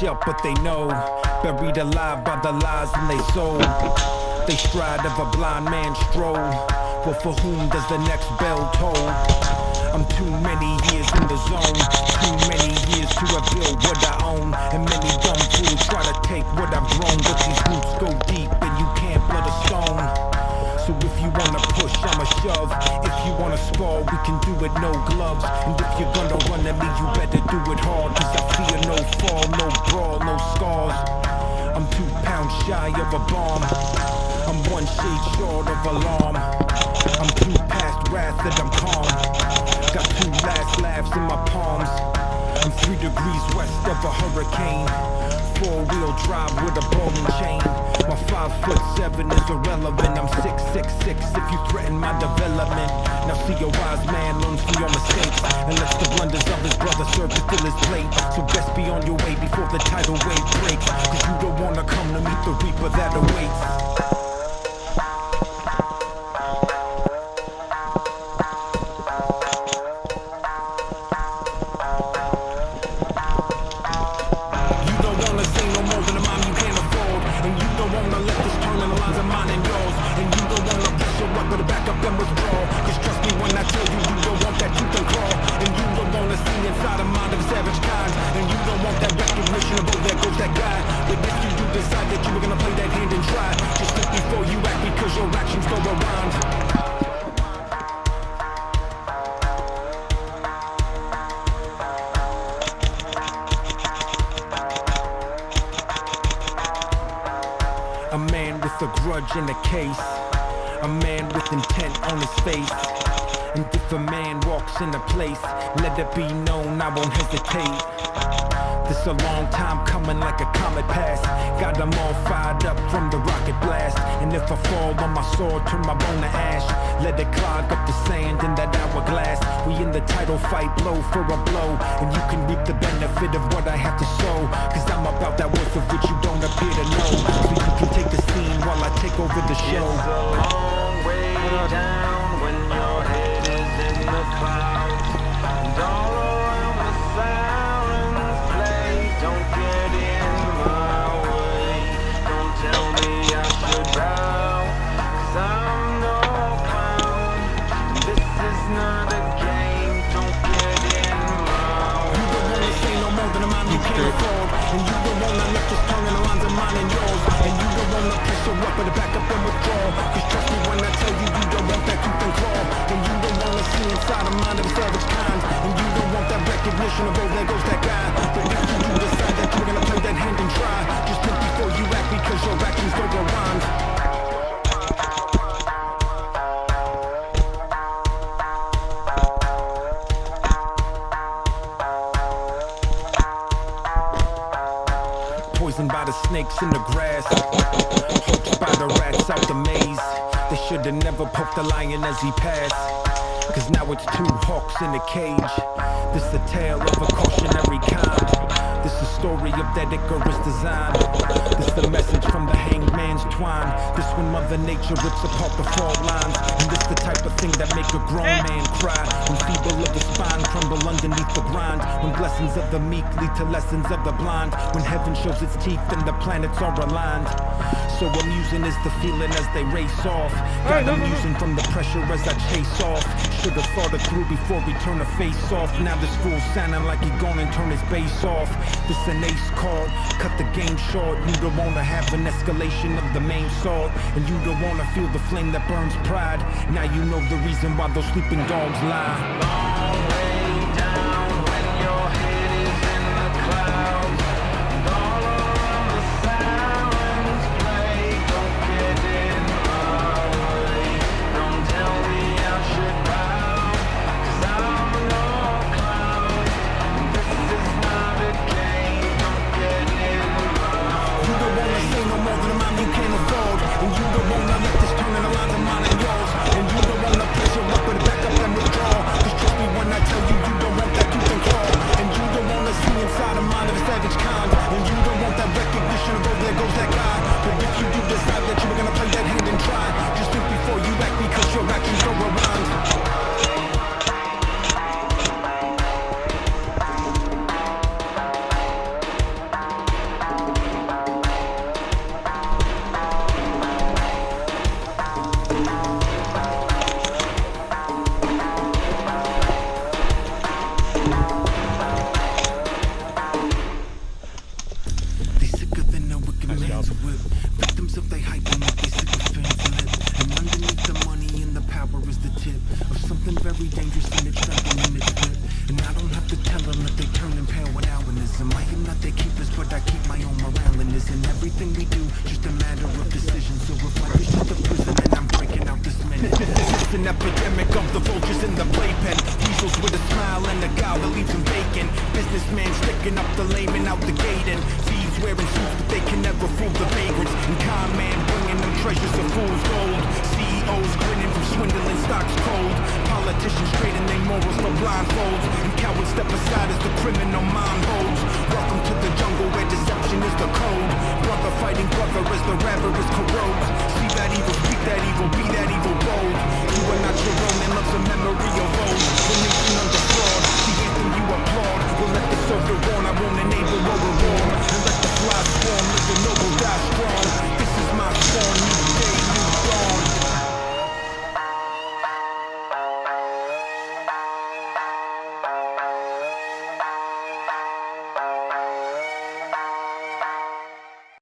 up, but they know, buried alive by the lies in they soul. They stride of a blind man's stroll, but for whom does the next bell toll? I'm too many years in the zone, too many years to have built what I own. And many dumb fools try to take what I've grown, but these roots go deep and you can't blood a stone. So if you wanna push, I'ma shove. If you wanna spar, we can do it, no gloves. And if you're gonna run at me, you better do it hard, cause I fear no fall, no brawl, no scars. I'm 2 pounds shy of a bomb, I'm 1 shade short of alarm. I'm too past wrath that I'm calm, got 2 last laughs in my palms. I'm 3 degrees west of a hurricane, 4-wheel drive with a ball and chain. My 5'7" is irrelevant, I'm 6'6". If you threaten my development, now see a wise man learns from your mistakes, and lets the blunders of his brother serve to fill his plate. So best be on your way before the tidal wave breaks, cause you don't wanna come to meet the reaper that awaits. A man with a grudge in a case, a man with intent on his face. And if a man walks in a place, let it be known I won't hesitate. This a long time coming like a comet pass, got them all fired up from the rocket blast. And if I fall on my sword, turn my bone to ash, let it clog up the sand in that hourglass. We in the title fight, blow for a blow, and you can reap the benefit of what I have to sow, cause I'm about that worth of which you don't appear to know. So you can take the scene while I take over the show. It's a long way down when your head is in the clouds, and all around the sirens play. Don't get in my way, don't tell me I should bow, cause I'm no clown. This is not a game, don't get in my way. You don't wanna say no more than a man you can't afford, and you don't wanna let this tongue in the lines of mine and yours, and you don't wanna press your up or back up and withdraw, cause trust me when I tell you, you don't want that tooth and claw. And you don't wanna see inside the mind of a savage kind, and you don't want that recognition of, oh, there goes that guy. But if you do decide that you're gonna play that hand and try, just think before you act, because your actions don't go rhyme. Poisoned by the snakes in the grass, hooked by the rats out the maze. They should've never poked the lion as he passed, cause now it's 2 hawks in a cage. This a tale of a cautionary kind, this a story of that Icarus design. This the message from the hanged man's twine, this when Mother Nature rips apart the fault lines. And this the type of thing that make a grown man cry, when feeble of the spine crumble underneath the grind, when blessings of the meek lead to lessons of the blind, when heaven shows its teeth and the planets are aligned. So amusing is the feeling as they race off, got them using from the pressure as I chase off. Should've thought it through before we turn the face off. Now this fool sounding like he gonna turn his bass off. This an ace card, cut the game short. You don't wanna have an escalation of the main sword, and you don't wanna feel the flame that burns pride. Now you know the reason why those sleeping dogs lie. Long way down when your head is in the clouds, and all around the sirens play. Don't get in my way, don't tell me I should bow, cause I'm no clown. This is not a game, don't get in my way. You don't wanna say no more than a man you can't afford, and you don't wanna let this turn in the lines of mine and yours, and you don't wanna press your up and back up and withdraw, cause trust me when I tell you hands whip. Victims of they hype and make they sycophants lip. And underneath the money and the power is the tip of something very dangerous and it's trembling in its grip. And I don't have to tell them that they turn and pale with Albinism. I am not their keepers, but I keep my own morale in this. And everything we do, just a matter of decision. So if life is just a prison, then I'm breaking out this minute. It's an epidemic of the vultures in the playpen. Weasels with a smile and a gal that leaves them vacant. Businessmen sticking up the lame and out the gate. And thieves wearing suits, but they can never fool the vagrants. And con man bringing them treasures of fool's gold. CEOs grinning from swindling stocks cold. Politicians trading their morals for blindfolds. And cowards step aside as the criminal mind holds. Welcome to the jungle where deception is the code. Brother fighting brother as the avarice corrodes. See that evil, speak that evil, be that evil bold. You are not your own and love's a memory of old.